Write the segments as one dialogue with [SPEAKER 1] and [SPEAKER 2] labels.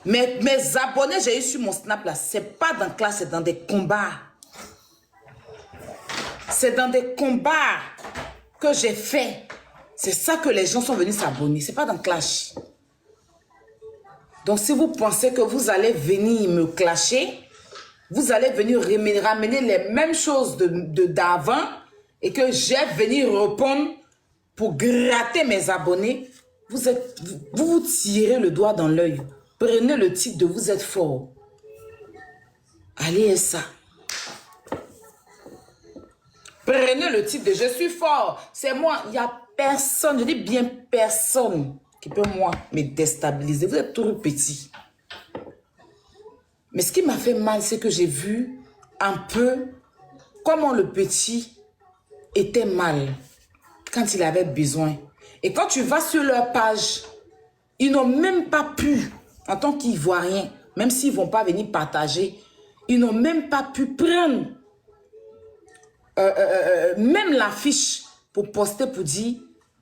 [SPEAKER 1] Mes abonnés, j'ai eu sur mon Snap là, c'est pas dans classe, c'est dans des combats. C'est dans des combats que j'ai fait. C'est ça que les gens sont venus s'abonner. C'est pas dans Clash. Donc si vous pensez que vous allez venir me clasher, vous allez venir ramener les mêmes choses d'avant et que j'ai venu répondre pour gratter mes abonnés, vous tirez le doigt dans l'œil. Prenez le titre de vous êtes fort. Allez ça. Prenez le titre de je suis fort. C'est moi. Il n'y a personne, je dis bien personne qui peut moi me déstabiliser. Vous êtes tout petit. Mais ce qui m'a fait mal, c'est que j'ai vu un peu comment le petit était mal quand il avait besoin. Et quand tu vas sur leur page, ils n'ont même pas pu, en tant qu'Ivoiriens, même s'ils ne vont pas venir partager, ils n'ont même pas pu prendre même l'affiche pour poster, pour dire,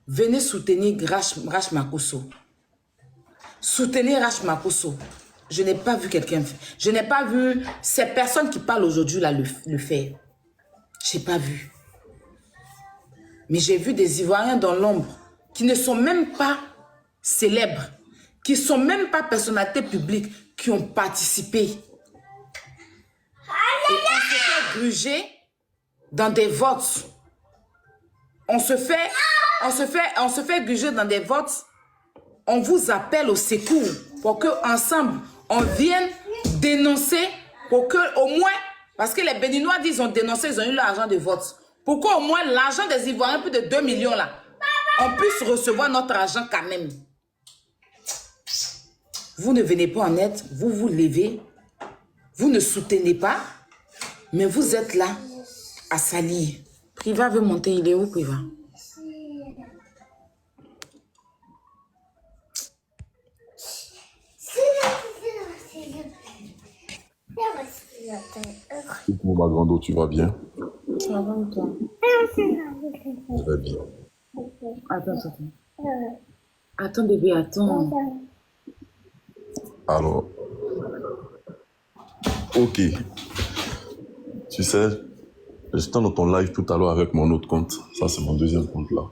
[SPEAKER 1] venez soutenir Rash Makosso. Soutenir Rash Makosso. Je n'ai pas vu quelqu'un faire. Je n'ai pas vu ces personnes qui parlent aujourd'hui là le faire. Je n'ai pas vu. Mais j'ai vu des Ivoiriens dans l'ombre qui ne sont même pas célèbres, qui ne sont même pas personnalités publiques, qui ont participé. Et on se fait gruger dans des votes. On se fait gruger dans des votes. On vous appelle au secours pour qu'ensemble, on vienne dénoncer pour que au moins, parce que les Béninois disent ont dénoncé, ils ont eu l'argent de vote. Pour qu'au moins l'argent des Ivoiriens, plus de 2 millions là, on puisse recevoir notre argent quand même. Vous ne venez pas en aide, vous vous levez, vous ne soutenez pas, mais vous êtes là à salir. Priva veut monter, il est où Priva?
[SPEAKER 2] Coucou ma grande, tu vas bien?
[SPEAKER 1] Ça va ou toi?
[SPEAKER 2] Je vais bien.
[SPEAKER 1] Attends. Attends bébé, attends.
[SPEAKER 2] Alors, ok. Tu sais, j'étais dans ton live tout à l'heure avec mon autre compte. Ça, c'est mon deuxième compte là.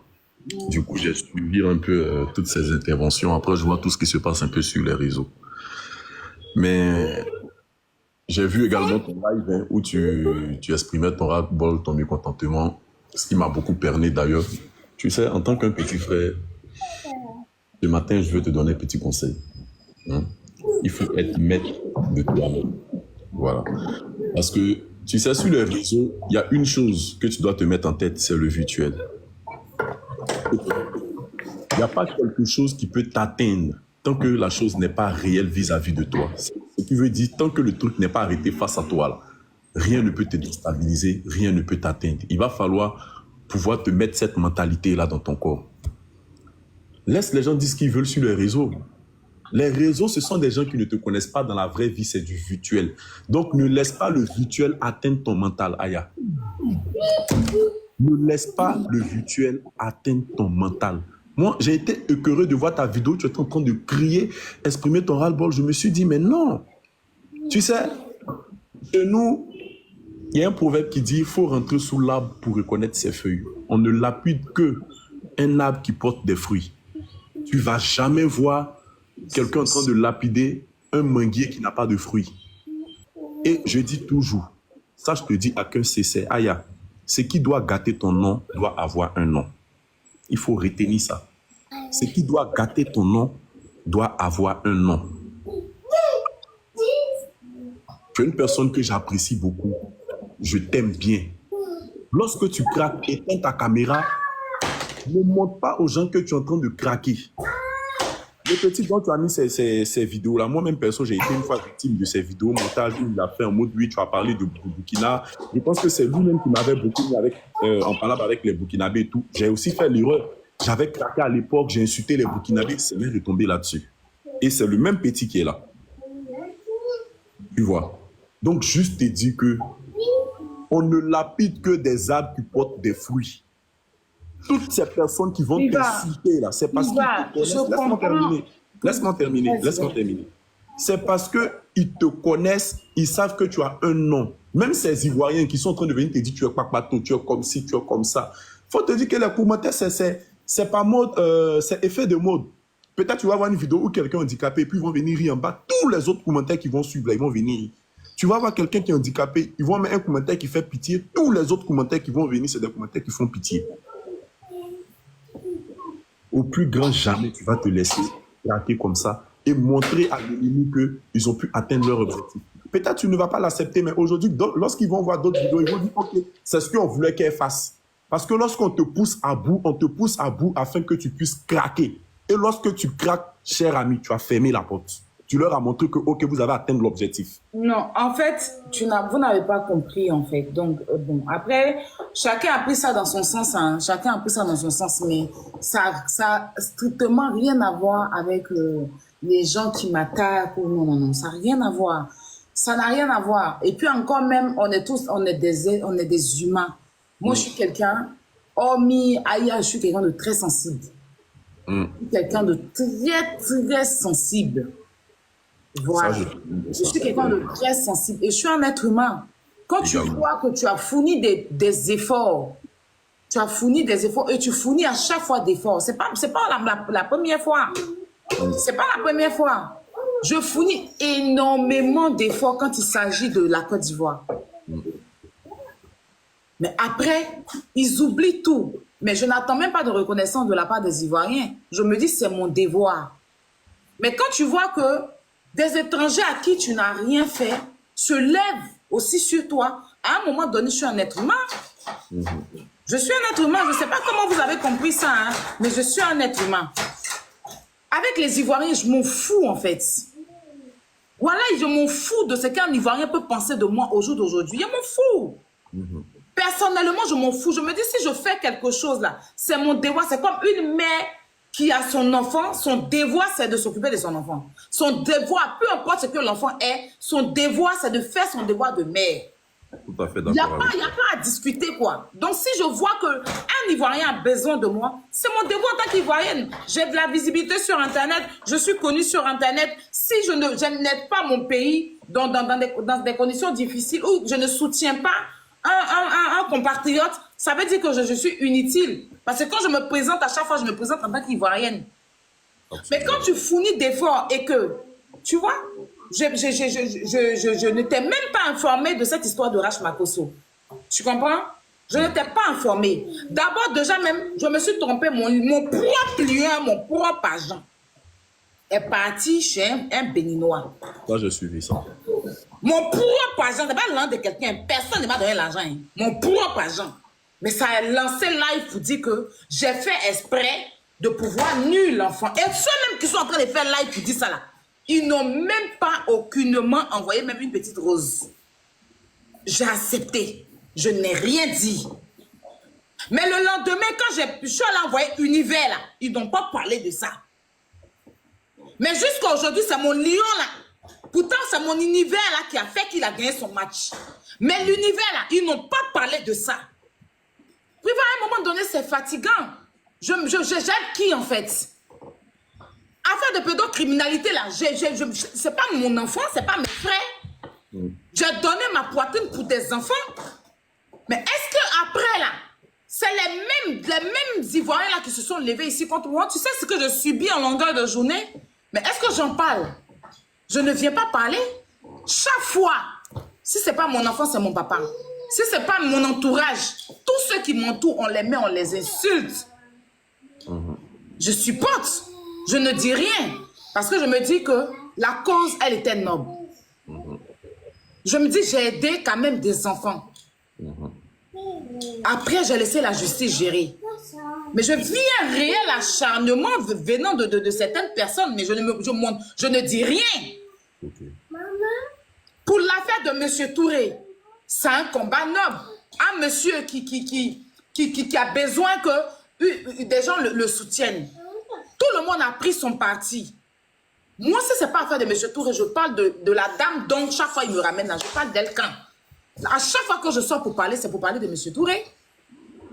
[SPEAKER 2] Du coup, j'ai suivi un peu toutes ces interventions. Après, je vois tout ce qui se passe un peu sur les réseaux. Mais j'ai vu également ton live hein, où tu exprimais ton ras-le-bol, ton mécontentement, ce qui m'a beaucoup perné d'ailleurs. Tu sais, en tant qu'un petit frère, ce matin, je veux te donner un petit conseil. Hein? Il faut être maître de toi-même. Voilà. Parce que, tu sais, sur les réseaux, il y a une chose que tu dois te mettre en tête, c'est le virtuel. Il n'y a pas quelque chose qui peut t'atteindre tant que la chose n'est pas réelle vis-à-vis de toi. Ce qui veut dire, tant que le truc n'est pas arrêté face à toi, là, rien ne peut te déstabiliser, rien ne peut t'atteindre. Il va falloir pouvoir te mettre cette mentalité-là dans ton corps. Laisse les gens dire ce qu'ils veulent sur les réseaux. Les réseaux, ce sont des gens qui ne te connaissent pas dans la vraie vie, c'est du virtuel. Donc, ne laisse pas le virtuel atteindre ton mental, Aya. Ne laisse pas le virtuel atteindre ton mental. Moi, j'ai été écœuré de voir ta vidéo, tu étais en train de crier, exprimer ton ras-le-bol. Je me suis dit, mais non. Tu sais, chez nous, il y a un proverbe qui dit, il faut rentrer sous l'arbre pour reconnaître ses feuilles. On ne lapide que un arbre qui porte des fruits. Tu ne vas jamais voir quelqu'un en train de lapider un manguier qui n'a pas de fruits. Et je dis toujours, ça je te dis à qu'un cessez, Aya, ce qui doit gâter ton nom doit avoir un nom. Il faut retenir ça. Ce qui doit gâter ton nom doit avoir un nom. Tu es une personne que j'apprécie beaucoup. Je t'aime bien. Lorsque tu craques, éteins ta caméra, ne montre pas aux gens que tu es en train de craquer. Le petit dont tu as mis ces vidéos-là, moi-même, perso, j'ai été une fois victime de ces vidéos montage où il a fait en mode, oui, tu as parlé de Burkina. Je pense que c'est lui-même qui m'avait beaucoup mis en parlant avec les Burkinabés et tout. J'ai aussi fait l'erreur. J'avais craqué à l'époque, j'ai insulté les Burkinabés, c'est même retombé là-dessus. Et c'est le même petit qui est là. Tu vois. Donc, juste te dire que on ne lapide que des arbres qui portent des fruits. Toutes ces personnes qui vont t'insulter là, c'est parce qu'ils te connaissent. Laisse-moi terminer. c'est parce qu'ils te connaissent, ils savent que tu as un nom. Même ces Ivoiriens qui sont en train de venir te dire tu es Kpakpato, tu es comme ci, tu es comme ça. Il faut te dire que les commentaires, c'est pas mode, c'est effet de mode. Peut-être tu vas voir une vidéo où quelqu'un est handicapé et puis ils vont venir rire en bas. Tous les autres commentaires qui vont suivre, là, ils vont venir. Tu vas voir quelqu'un qui est handicapé, ils vont mettre un commentaire qui fait pitié. Tous les autres commentaires qui vont venir, c'est des commentaires qui font pitié. Au plus grand jamais, tu vas te laisser traquer comme ça et montrer à l'ennemi qu'ils ont pu atteindre leur objectif. Peut-être tu ne vas pas l'accepter, mais aujourd'hui, lorsqu'ils vont voir d'autres vidéos, ils vont dire, OK, c'est ce qu'on voulait qu'elle fasse. Parce que lorsqu'on te pousse à bout, on te pousse à bout afin que tu puisses craquer. Et lorsque tu craques, cher ami, tu as fermé la porte. Tu leur as montré que, OK, vous avez atteint l'objectif.
[SPEAKER 1] Non, en fait, vous n'avez pas compris, en fait. Donc, bon, après, chacun a pris ça dans son sens, hein. Chacun a pris ça dans son sens, mais ça a strictement rien à voir avec les gens qui m'attaquent ou non, ça n'a rien à voir. Ça n'a rien à voir. Et puis encore même, on est des humains. Moi, je suis quelqu'un, hormis Aya, je suis quelqu'un de très sensible. Je suis quelqu'un de très, très sensible. Voilà. Je suis quelqu'un de très sensible. Et je suis un être humain. Quand tu vois que tu as fourni des efforts, tu as fourni des efforts et tu fournis à chaque fois des efforts. C'est pas la première fois. C'est pas la première fois. Je fournis énormément d'efforts quand il s'agit de la Côte d'Ivoire. Mais après, ils oublient tout. Mais je n'attends même pas de reconnaissance de la part des Ivoiriens. Je me dis, c'est mon devoir. Mais quand tu vois que des étrangers à qui tu n'as rien fait se lèvent aussi sur toi, à un moment donné, je suis un être humain. Je suis un être humain. Je ne sais pas comment vous avez compris ça, hein, mais je suis un être humain. Avec les Ivoiriens, je m'en fous, en fait. Voilà, je m'en fous de ce qu'un Ivoirien peut penser de moi au jour d'aujourd'hui. Je m'en fous. Personnellement, je m'en fous. Je me dis, si je fais quelque chose là, c'est mon devoir. C'est comme une mère qui a son enfant. Son devoir, c'est de s'occuper de son enfant. Son devoir, peu importe ce que l'enfant est, son devoir, c'est de faire son devoir de mère.
[SPEAKER 2] Tout à fait
[SPEAKER 1] d'accord. Il n'y a pas à discuter, quoi. Donc, si je vois qu'un Ivoirien a besoin de moi, c'est mon devoir en tant qu'Ivoirienne. J'ai de la visibilité sur Internet. Je suis connue sur Internet. Si je n'aide pas mon pays dans des conditions difficiles où je ne soutiens pas un compatriote, ça veut dire que je suis inutile. Parce que quand je me présente, à chaque fois, je me présente en tant qu'Ivoirienne. Mais quand tu fournis d'efforts et que, tu vois, je ne t'ai même pas informé de cette histoire de Rash Makosso. Tu comprends? Je ne t'ai pas informé. D'abord, déjà même, je me suis trompé. Mon propre client, mon propre agent est parti chez un Béninois.
[SPEAKER 2] Moi, je suis ça.
[SPEAKER 1] Mon propre agent, c'est pas l'un de quelqu'un. Personne ne m'a donné l'argent. Hein. Mon propre agent. Mais ça a lancé live pour dire que j'ai fait exprès de pouvoir nuire l'enfant. Et ceux-mêmes qui sont en train de faire live pour dire ça là, ils n'ont même pas aucunement envoyé même une petite rose. J'ai accepté. Je n'ai rien dit. Mais le lendemain, quand je suis allé envoyer Univers là, ils n'ont pas parlé de ça. Mais jusqu'à aujourd'hui, c'est mon lion là. Pourtant, c'est mon Univers là qui a fait qu'il a gagné son match. Mais l'Univers là, ils n'ont pas parlé de ça. Puis à un moment donné, c'est fatigant. J'aide qui en fait? Affaire de pédocriminalité là, c'est pas mon enfant, c'est pas mes frères. J'ai donné ma poitrine pour des enfants. Mais est-ce que après là, c'est les mêmes Ivoiriens là qui se sont levés ici contre moi? Tu sais ce que je subis en longueur de journée? Mais est-ce que j'en parle? Je ne viens pas parler. Chaque fois, si c'est pas mon enfant, c'est mon papa. Si c'est pas mon entourage, tous ceux qui m'entourent, on les met, on les insulte. Je supporte. Je ne dis rien. Parce que je me dis que la cause, elle était noble. Je me dis, j'ai aidé quand même des enfants. Après, j'ai laissé la justice gérer. Mais je vis un réel acharnement venant de certaines personnes, mais je ne dis rien. Pour l'affaire de M. Touré, c'est un combat noble. Un monsieur qui a besoin que des gens le soutiennent. Tout le monde a pris son parti. Moi, si ce n'est pas affaire de M. Touré, je parle de la dame dont chaque fois il me ramène là. Je parle d'elle quand. À chaque fois que je sors pour parler, c'est pour parler de M. Touré.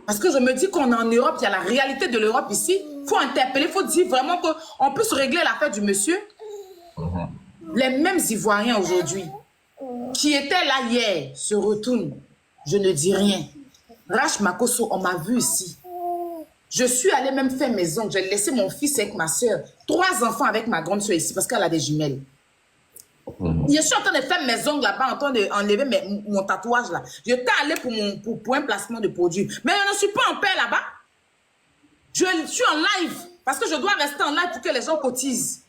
[SPEAKER 1] Parce que je me dis qu'on est en Europe, il y a la réalité de l'Europe ici. Il faut interpeller, il faut dire vraiment qu'on peut se régler l'affaire du monsieur. Les mêmes Ivoiriens aujourd'hui qui étaient là hier se retournent. Je ne dis rien. Rach Makosso, on m'a vu ici. Je suis allée même faire maison. J'ai laissé mon fils avec ma soeur. 3 enfants avec ma grande soeur ici parce qu'elle a des jumelles. Je suis en train de faire mes ongles là-bas, en train d'enlever mon tatouage là. Je t'ai allé pour un placement de produit. Mais je ne suis pas en paix là-bas. Je suis en live parce que je dois rester en live pour que les gens cotisent.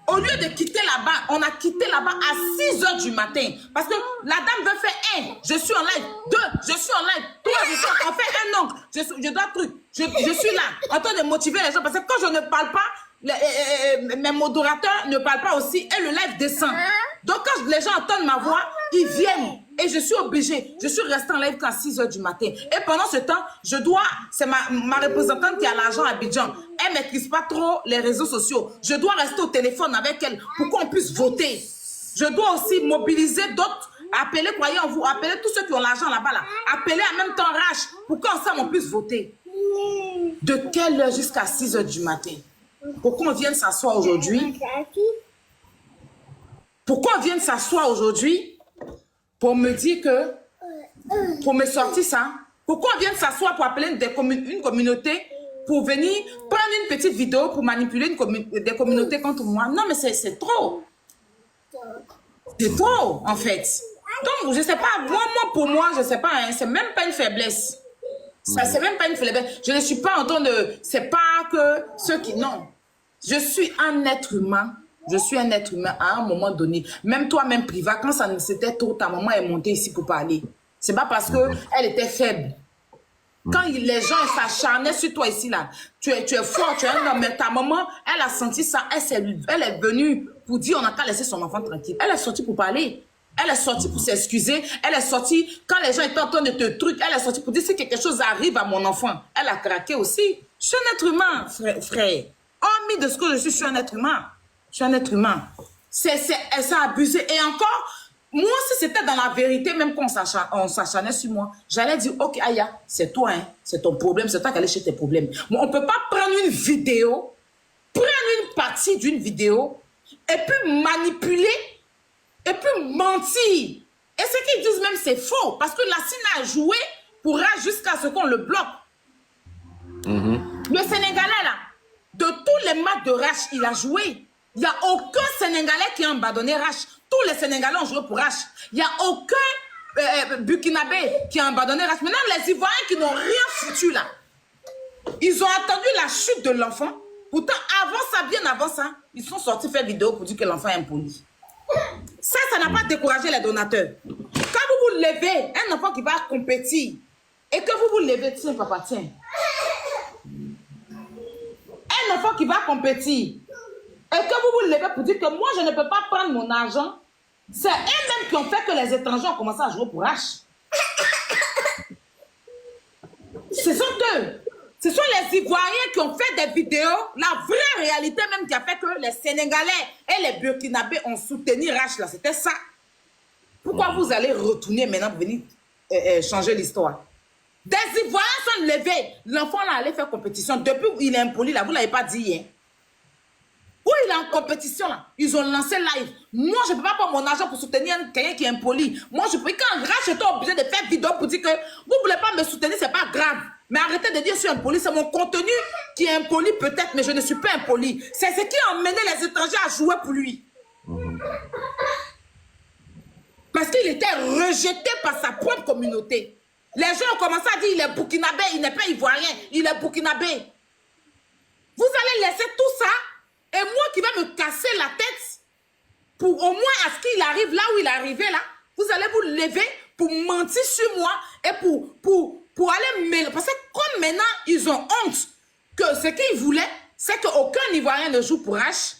[SPEAKER 1] Au lieu de quitter là-bas, on a quitté là-bas à 6 h du matin. Parce que la dame veut faire 1, je suis en live. 2, je suis en live. 3, je suis en fait un ongle. Je dois truc. Je suis là, en train de motiver les gens. Parce que quand je ne parle pas, mes modérateurs ne parlent pas aussi et le live descend. Donc quand les gens entendent ma voix, ils viennent. Et je suis obligée. Je suis restée en live qu'à 6 h du matin. Et pendant ce temps, je dois... C'est ma représentante qui a l'argent à Abidjan. Elle ne maîtrise pas trop les réseaux sociaux. Je dois rester au téléphone avec elle pour qu'on puisse voter. Je dois aussi mobiliser d'autres. Appeler, croyez en vous. Appeler tous ceux qui ont l'argent là-bas. Là. Appeler en même temps Rach pour qu'ensemble on puisse voter. De quelle heure jusqu'à 6 h du matin? Pourquoi on vient s'asseoir aujourd'hui? Pourquoi on vient s'asseoir aujourd'hui pour me dire que, pour me sortir ça? Pourquoi on vient s'asseoir pour appeler une communauté pour venir prendre une petite vidéo pour manipuler des communautés contre moi? Non, mais c'est trop. C'est trop, en fait. Donc, je ne sais pas, pour moi, je ne sais pas, hein, c'est même pas une faiblesse. Ça, c'est même pas une faiblesse. Je ne suis pas en train de... C'est pas que ceux qui... Non. Je suis un être humain. Je suis un être humain à un moment donné. Même toi, même Priva, quand c'était trop, ta maman est montée ici pour parler. C'est pas parce qu'elle était faible. Quand les gens s'acharnaient sur toi ici, là, tu es fort, tu es un homme, mais ta maman, elle a senti ça. Elle est venue pour dire on n'a qu'à laisser son enfant tranquille. Elle est sortie pour parler. Elle est sortie pour s'excuser. Elle est sortie, quand les gens étaient en train de te truc, elle est sortie pour dire si quelque chose arrive à mon enfant. Elle a craqué aussi. Je suis un être humain, frère. Hormis de ce que je suis un être humain. Je suis un être humain. Elle s'est abusée. Et encore, moi, si c'était dans la vérité, même quand on s'acharnait sur moi, j'allais dire, ok, Aya, c'est toi, hein, c'est ton problème, c'est toi qui allais chez tes problèmes. Mais on ne peut pas prendre une vidéo, prendre une partie d'une vidéo, et puis manipuler, et puis mentir. Et ce qu'ils disent même, c'est faux. Parce que Lassina a joué pour Rach jusqu'à ce qu'on le bloque. Le Sénégalais, là, de tous les matchs de Rach, il a joué. Il n'y a aucun Sénégalais qui a abandonné Rach. Tous les Sénégalais ont joué pour Rach. Il n'y a aucun Burkinabé qui a abandonné Rach. Maintenant, les Ivoiriens qui n'ont rien foutu, là, ils ont attendu la chute de l'enfant. Pourtant, avant ça, bien avant ça, ils sont sortis faire vidéo pour dire que l'enfant est impoli. Ça n'a pas découragé les donateurs. Quand vous vous levez, un enfant qui va compétir, et que vous vous levez, tiens, papa, tiens. Un enfant qui va compétir, et que vous vous levez pour dire que moi, je ne peux pas prendre mon argent, c'est eux-mêmes qui ont fait que les étrangers ont commencé à jouer pour Rach. Ce sont eux. Ce sont les Ivoiriens qui ont fait des vidéos, la vraie réalité même qui a fait que les Sénégalais et les Burkinabés ont soutenu Rach là. C'était ça. Pourquoi vous allez retourner maintenant pour venir changer l'histoire? Des Ivoiriens sont levés. L'enfant là allait faire compétition. Depuis qu'il est impoli là, vous ne l'avez pas dit, hein? Où il est en compétition là, ils ont lancé live. Moi, je ne peux pas prendre mon argent pour soutenir quelqu'un qui est impoli. Moi, je peux, quand Rach était obligé de faire vidéo pour dire que vous ne voulez pas me soutenir, ce n'est pas grave. Mais arrêtez de dire je suis impoli, c'est mon contenu qui est impoli peut-être, mais je ne suis pas impoli. C'est ce qui a emmené les étrangers à jouer pour lui. Parce qu'il était rejeté par sa propre communauté. Les gens ont commencé à dire il est burkinabé, il n'est pas ivoirien, il est burkinabé. Vous allez laisser tout ça et moi qui vais me casser la tête pour au moins à ce qu'il arrive là où il est arrivé là, vous allez vous lever pour mentir sur moi et pour aller mêler. Parce que comme maintenant ils ont honte que ce qu'ils voulaient, c'est qu'aucun Ivoirien ne joue pour Rach.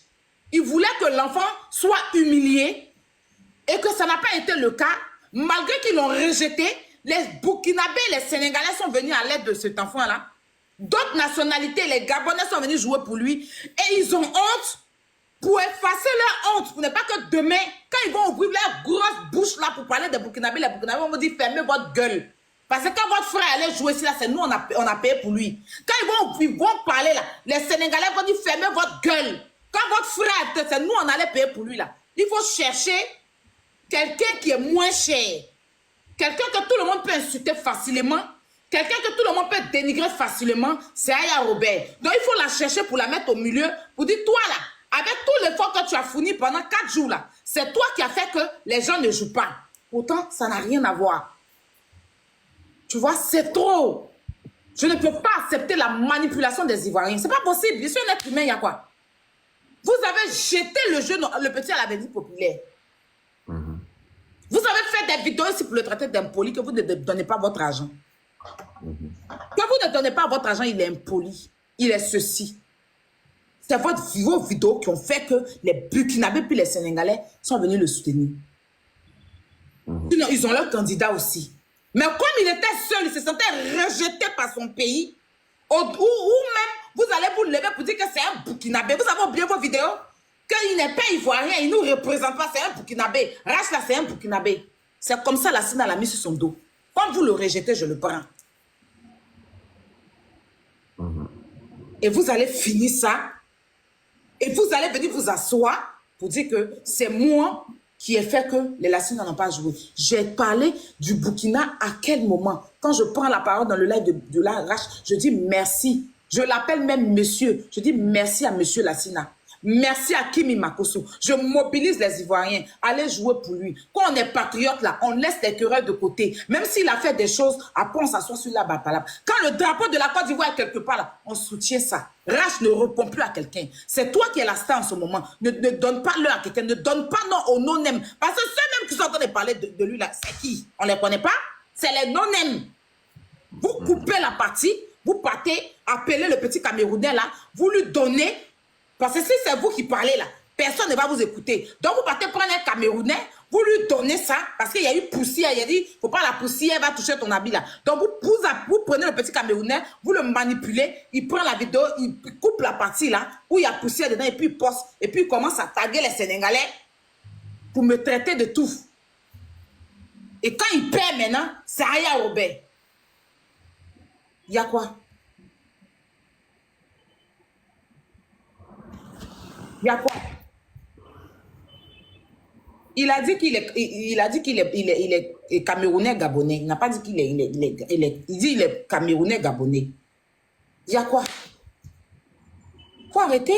[SPEAKER 1] Ils voulaient que l'enfant soit humilié et que ça n'a pas été le cas. Malgré qu'ils l'ont rejeté, les Burkinabés et les Sénégalais sont venus à l'aide de cet enfant-là. D'autres nationalités, les Gabonais sont venus jouer pour lui. Et ils ont honte pour effacer leur honte. Pour ne pas que demain, quand ils vont ouvrir leur grosse bouche là pour parler des Burkinabés, les Burkinabés vont dire fermez votre gueule. Parce que quand votre frère allait jouer ici, là, c'est nous, on a payé pour lui. Quand ils vont parler là, les Sénégalais vont dire fermez votre gueule. Quand votre frère, c'est nous, on allait payer pour lui là. il faut chercher quelqu'un qui est moins cher. Quelqu'un que tout le monde peut insulter facilement. Quelqu'un que tout le monde peut dénigrer facilement. C'est Aya Robert. Donc, il faut la chercher pour la mettre au milieu. Pour dire, toi là, avec tout l'effort que tu as fourni pendant 4 jours là, c'est toi qui as fait que les gens ne jouent pas. Pourtant, ça n'a rien à voir. Tu vois, c'est trop. Je ne peux pas accepter la manipulation des Ivoiriens. C'est pas possible. Je suis un être humain, il y a quoi? Vous avez jeté le jeu, le petit à la Avenue Populaire. Vous avez fait des vidéos ici pour le traiter d'impoli, que vous ne donnez pas votre argent. Que vous ne donnez pas votre argent, il est impoli. Il est ceci. C'est vos vidéos qui ont fait que les Burkinabés puis les Sénégalais sont venus le soutenir. Sinon, ils ont leur candidat aussi. Mais comme il était seul, il se sentait rejeté par son pays, ou même vous allez vous lever pour dire que c'est un Burkinabé. Vous avez oublié vos vidéos? Qu'il n'est pas ivoirien, il ne nous représente pas, c'est un Burkinabé. Rache là, c'est un Burkinabé. C'est comme ça, la Sina l'a mis sur son dos. Quand vous le rejetez, je le prends. Et vous allez finir ça. Et vous allez venir vous asseoir pour dire que c'est moi qui ai fait que les Lassines n'ont pas joué. J'ai parlé du Burkina à quel moment? Quand je prends la parole dans le live de la Rache, je dis merci. Je l'appelle même monsieur. Je dis merci à monsieur Lassina. Merci à Kimi Makosso. Je mobilise les Ivoiriens. Allez jouer pour lui. Quand on est patriote là, on laisse les querelles de côté. Même s'il a fait des choses, après on s'assoit sur la bapalab. Quand le drapeau de la Côte d'Ivoire est quelque part là, on soutient ça. Rache ne répond plus à quelqu'un. C'est toi qui es la star en ce moment. Ne donne pas l'heure à quelqu'un. Ne donne pas non au non-name. Parce que ceux-mêmes qui sont en train de parler de lui là, c'est qui? On ne les connaît pas? C'est les non-name. Vous coupez la partie, vous partez, appelez le petit Camerounais là, vous lui donnez. Parce que si c'est vous qui parlez là, personne ne va vous écouter. Donc vous partez prendre un Camerounais, vous lui donnez ça, parce qu'il y a eu poussière, il a dit, il ne faut pas la poussière, elle va toucher ton habit là. Donc vous prenez le petit Camerounais, vous le manipulez, il prend la vidéo, il coupe la partie là, où il y a poussière dedans, et puis il poste, et puis il commence à taguer les Sénégalais pour me traiter de tout. Et quand il perd maintenant, c'est Aya Robert. Il y a quoi? Il y a quoi? Il a dit qu'il est Camerounais Gabonais. Il n'a pas dit qu'il est, il dit qu'il est Camerounais Gabonais. Il y a quoi? Faut arrêter.